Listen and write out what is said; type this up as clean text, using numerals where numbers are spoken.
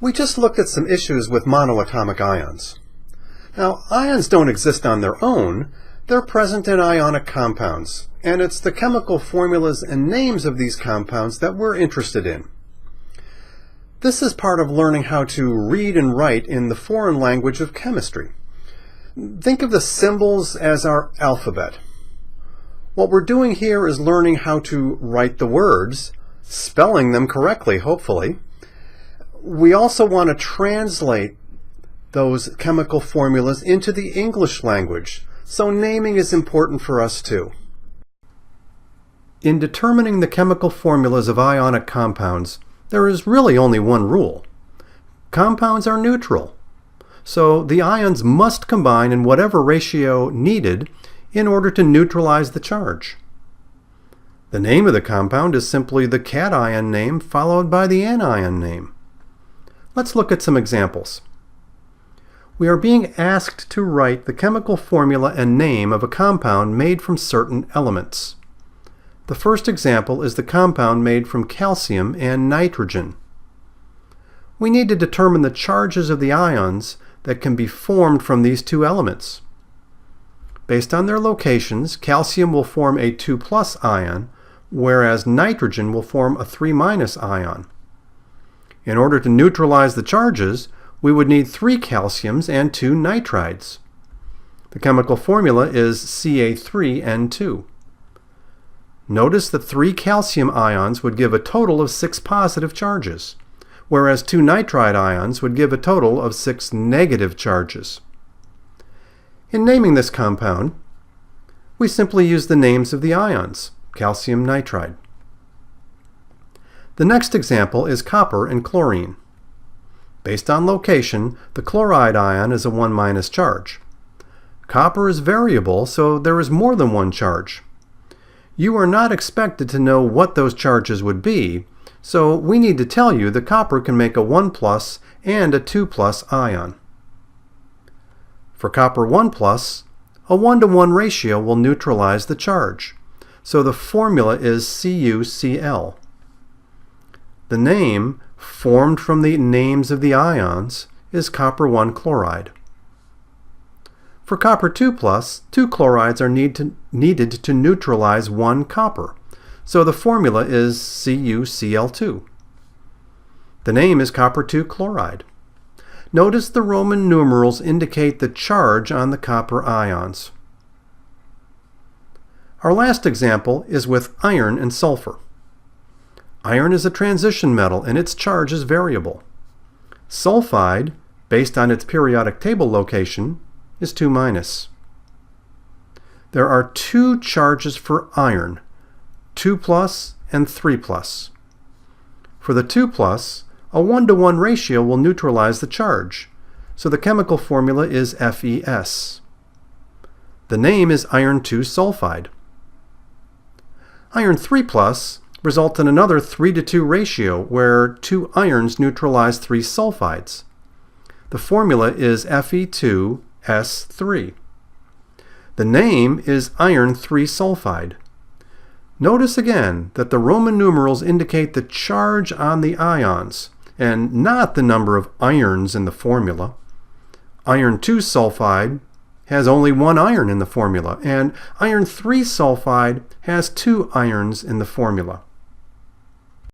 We just looked at some issues with monoatomic ions. Now, ions don't exist on their own. They're present in ionic compounds, and it's the chemical formulas and names of these compounds that we're interested in. This is part of learning how to read and write in the foreign language of chemistry. Think of the symbols as our alphabet. What we're doing here is learning how to write the words, spelling them correctly, hopefully. We also want to translate those chemical formulas into the English language, so naming is important for us too. In determining the chemical formulas of ionic compounds, there is really only one rule. Compounds are neutral, so the ions must combine in whatever ratio needed in order to neutralize the charge. The name of the compound is simply the cation name followed by the anion name. Let's look at some examples. We are being asked to write the chemical formula and name of a compound made from certain elements. The first example is the compound made from calcium and nitrogen. We need to determine the charges of the ions that can be formed from these two elements. Based on their locations, calcium will form a 2+ ion, whereas nitrogen will form a 3- ion. In order to neutralize the charges, we would need 3 calciums and 2 nitrides. The chemical formula is Ca3N2. Notice that 3 calcium ions would give a total of 6 positive charges, whereas 2 nitride ions would give a total of 6 negative charges. In naming this compound, we simply use the names of the ions, calcium nitride. The next example is copper and chlorine. Based on location, the chloride ion is a 1- charge. Copper is variable, so there is more than one charge. You are not expected to know what those charges would be, so we need to tell you that copper can make a 1+ and a 2+ ion. For copper 1+, a 1-to-1 ratio will neutralize the charge, so the formula is CuCl. The name, formed from the names of the ions, is copper 1 chloride. For copper 2+, 2 chlorides are needed to neutralize 1 copper, so the formula is CuCl2. The name is copper 2 chloride. Notice the Roman numerals indicate the charge on the copper ions. Our last example is with iron and sulfur. Iron is a transition metal and its charge is variable. Sulfide, based on its periodic table location, is 2-. There are 2 charges for iron, 2+ and 3+. For the 2+, a 1-to-1 ratio will neutralize the charge, so the chemical formula is FeS. The name is iron 2 sulfide. Iron 3+ results in another 3-to-2 ratio where 2 irons neutralize 3 sulfides. The formula is Fe2S3. The name is iron 3 sulfide. Notice again that the Roman numerals indicate the charge on the ions and not the number of irons in the formula. Iron 2 sulfide has only 1 iron in the formula, and iron 3 sulfide has 2 irons in the formula.